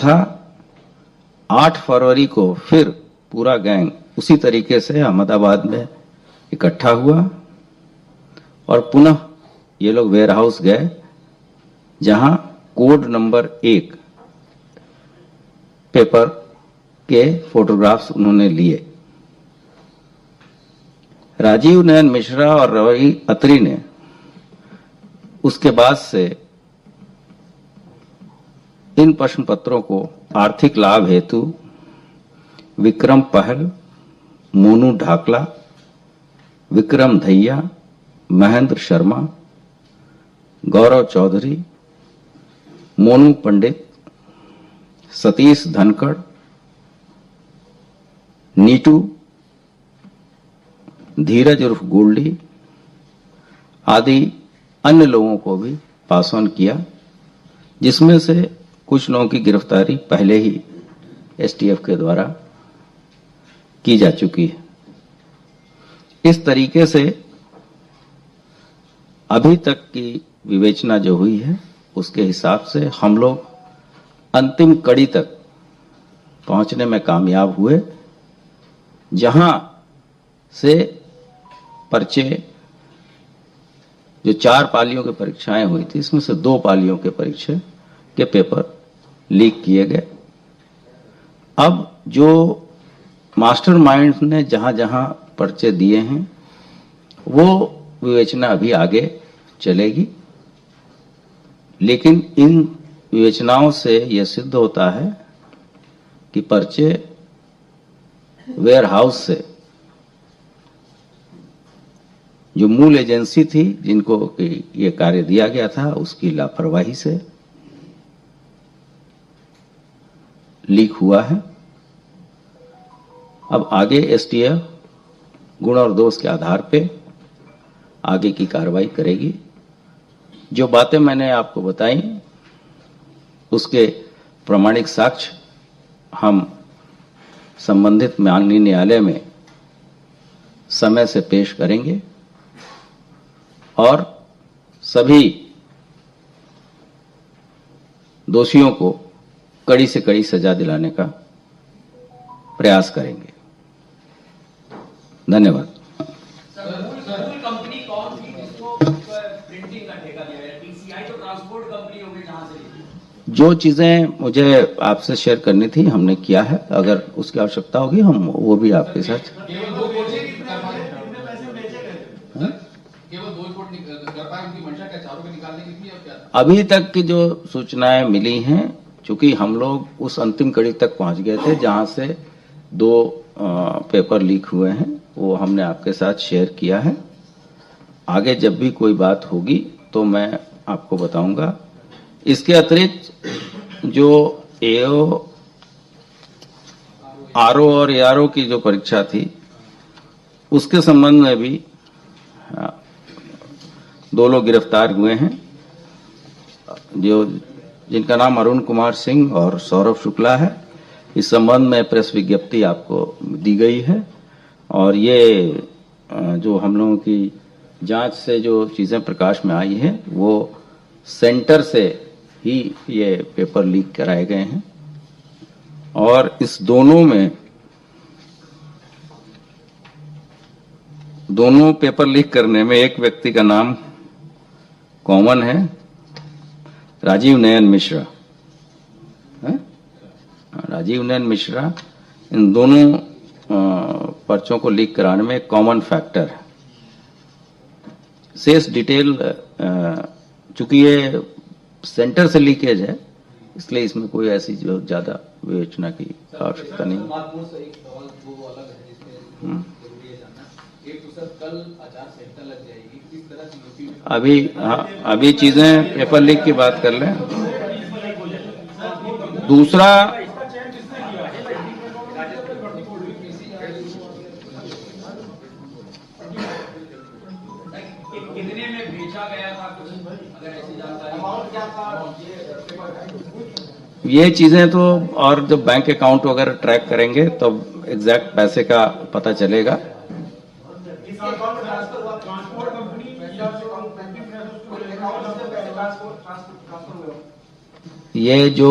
था 8 फरवरी को फिर पूरा गैंग उसी तरीके से अहमदाबाद में इकट्ठा हुआ और पुनः ये लोग वेयर हाउस गए, जहां कोड नंबर 1 पेपर के फोटोग्राफ्स उन्होंने लिए। राजीव नयन मिश्रा और रवि अत्री ने उसके बाद से इन प्रश्न पत्रों को आर्थिक लाभ हेतु विक्रम पहल, मोनू ढाकला, विक्रम धैया, महेंद्र शर्मा, गौरव चौधरी, मोनू पंडित, सतीश धनखड़, नीटू, धीरज उर्फ गोल्डी आदि अन्य लोगों को भी पास ऑन किया, जिसमें से कुछ लोगों की गिरफ्तारी पहले ही एसटीएफ के द्वारा की जा चुकी है। इस तरीके से अभी तक की विवेचना जो हुई है उसके हिसाब से हम लोग अंतिम कड़ी तक पहुंचने में कामयाब हुए, जहां से पर्चे जो 4 पालियों की परीक्षाएं हुई थी, इसमें से 2 पालियों के परीक्षा के पेपर लीक किए गए। अब जो मास्टरमाइंड ने जहां जहां पर्चे दिए हैं वो विवेचना अभी आगे चलेगी, लेकिन इन विवेचनाओं से यह सिद्ध होता है कि पर्चे वेयर हाउस से जो मूल एजेंसी थी जिनको ये कार्य दिया गया था उसकी लापरवाही से लीक हुआ है। अब आगे एसटीएफ गुण और दोष के आधार पे आगे की कार्रवाई करेगी। जो बातें मैंने आपको बताई उसके प्रमाणिक साक्ष्य हम संबंधित माननीय न्यायालय में समय से पेश करेंगे और सभी दोषियों को कड़ी से कड़ी सजा दिलाने का प्रयास करेंगे। धन्यवाद। कंपनी कौन थी जिसको प्रिंटिंग का ठेका दिया गया? टीसीआई तो ट्रांसपोर्ट कंपनी होगी जहां से जो चीजें मुझे आपसे शेयर करनी थी हमने किया है, अगर उसकी आवश्यकता होगी हम वो भी आपके साथ। अभी तक की जो सूचनाएं मिली हैं, चूंकि हम लोग उस अंतिम कड़ी तक पहुंच गए थे जहां से 2 पेपर लीक हुए हैं, वो हमने आपके साथ शेयर किया है। आगे जब भी कोई बात होगी तो मैं आपको बताऊंगा। इसके अतिरिक्त जो एओ, आरओ और एआरओ की जो परीक्षा थी उसके संबंध में भी 2 लोग गिरफ्तार हुए हैं, जिनका नाम अरुण कुमार सिंह और सौरभ शुक्ला है। इस संबंध में प्रेस विज्ञप्ति आपको दी गई है और ये जो हम लोगों की जांच से जो चीजें प्रकाश में आई है वो सेंटर से ही ये पेपर लीक कराए गए हैं और इस दोनों पेपर लीक करने में एक व्यक्ति का नाम कॉमन है, राजीव नयन मिश्रा है? राजीव नयन मिश्रा इन दोनों पर्चों को लीक कराने में कॉमन फैक्टर है। शेष डिटेल चूंकि ये सेंटर से लीकेज है इसलिए इसमें कोई ऐसी जो ज्यादा विवेचना की आवश्यकता नहीं। अभी चीजें पेपर लीक की बात कर लें। दूसरा, कितने में बेचा गया था कुछ अगर ऐसी जानकारी क्या था? ये चीजें तो और जब बैंक अकाउंट वगैरह ट्रैक करेंगे तो एग्जैक्ट पैसे का पता चलेगा। ये जो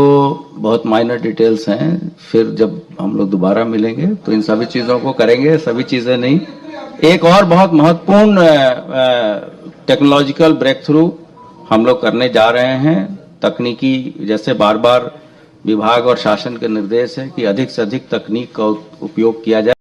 बहुत माइनर डिटेल्स हैं। फिर जब हम लोग दोबारा मिलेंगे तो इन सभी चीजों को करेंगे। सभी चीजें नहीं, एक और बहुत महत्वपूर्ण टेक्नोलॉजिकल ब्रेक थ्रू हम लोग करने जा रहे हैं। तकनीकी, जैसे बार बार विभाग और शासन के निर्देश है कि अधिक से अधिक तकनीक का उपयोग किया जाए।